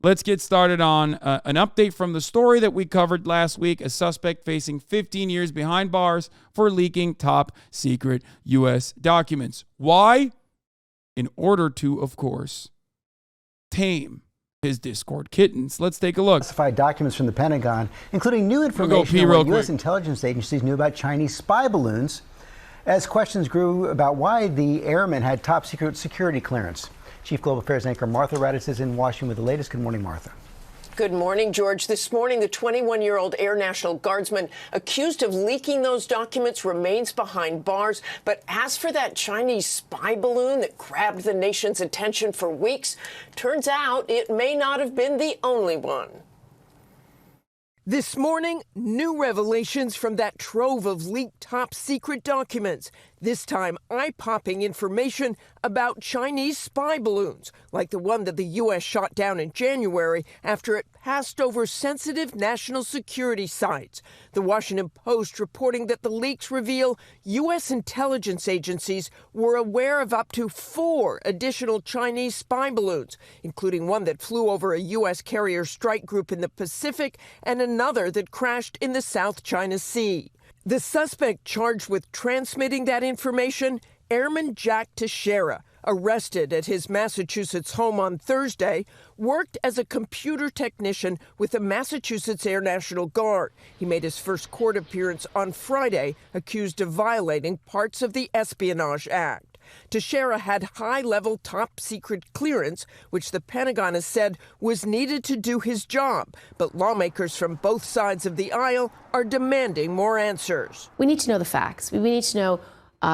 let's get started on an update from the story that we covered last week. A suspect facing 15 years behind bars for leaking top secret U.S. documents. Why? In order to, of course, tame his Discord kittens. Let's take a look. Classified documents from the Pentagon, including new information on what U.S. intelligence agencies knew about Chinese spy balloons, as questions grew about why the airmen had top secret security clearance. Chief Global Affairs anchor Martha Raddatz is in Washington with the latest. Good morning, Martha. Good morning, George. This morning, the 21-year-old Air National Guardsman accused of leaking those documents remains behind bars. But as for that Chinese spy balloon that grabbed the nation's attention for weeks, turns out it may not have been the only one. This morning, new revelations from that trove of leaked top-secret documents. This time, eye-popping information about Chinese spy balloons, like the one that the U.S. shot down in January after it passed over sensitive national security sites. The Washington Post reporting that the leaks reveal U.S. intelligence agencies were aware of up to 4 additional Chinese spy balloons, including one that flew over a U.S. carrier strike group in the Pacific and another that crashed in the South China Sea. The suspect charged with transmitting that information, Airman Jack Teixeira, arrested at his Massachusetts home on Thursday, worked as a computer technician with the Massachusetts Air National Guard. He made his first court appearance on Friday, accused of violating parts of the Espionage Act. Teixeira had high-level top-secret clearance, which the Pentagon has said was needed to do his job. But lawmakers from both sides of the aisle are demanding more answers. We need to know the facts. We need to know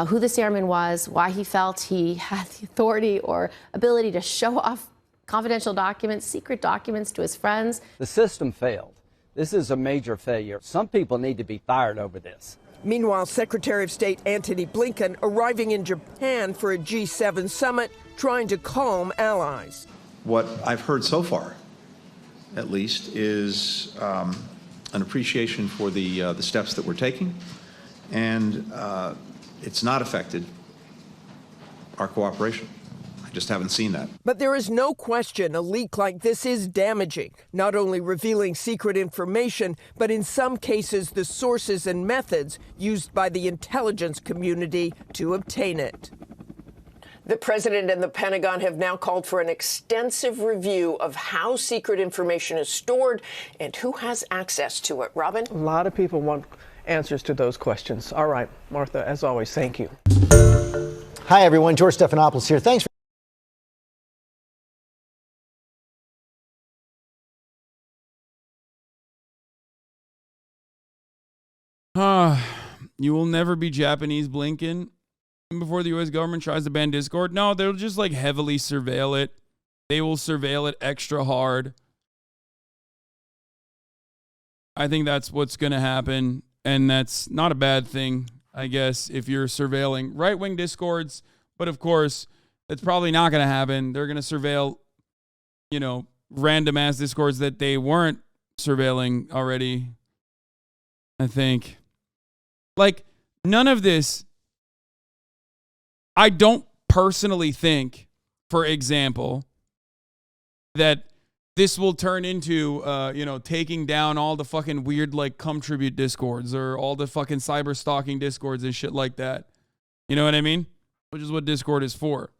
who this airman was, why he felt he had the authority or ability to show off confidential documents, secret documents to his friends. The system failed. This is a major failure. Some people need to be fired over this. Meanwhile, Secretary of State Antony Blinken arriving in Japan for a G7 summit, trying to calm allies. What I've heard so far, at least, is an appreciation for the steps that we're taking, and it's not affected our cooperation. I just haven't seen that. But there is no question a leak like this is damaging, not only revealing secret information, but in some cases the sources and methods used by the intelligence community to obtain it. The president and the Pentagon have now called for an extensive review of how secret information is stored and who has access to it. Robin? A lot of people want answers to those questions. All right, Martha, as always, thank you. Hi, everyone. George Stephanopoulos here. Thanks for You will never be Japanese Blinken before the U.S. government tries to ban Discord. No, they'll just like heavily surveil it. They will surveil it extra hard. I think that's what's going to happen. And that's not a bad thing, I guess, if you're surveilling right-wing Discords. But of course, it's probably not going to happen. They're going to surveil, random-ass Discords that they weren't surveilling already, I think. Like, none of this, I don't personally think, for example, that this will turn into, taking down all the fucking weird, like, cum tribute Discords or all the fucking cyber stalking Discords and shit like that. You know what I mean? Which is what Discord is for.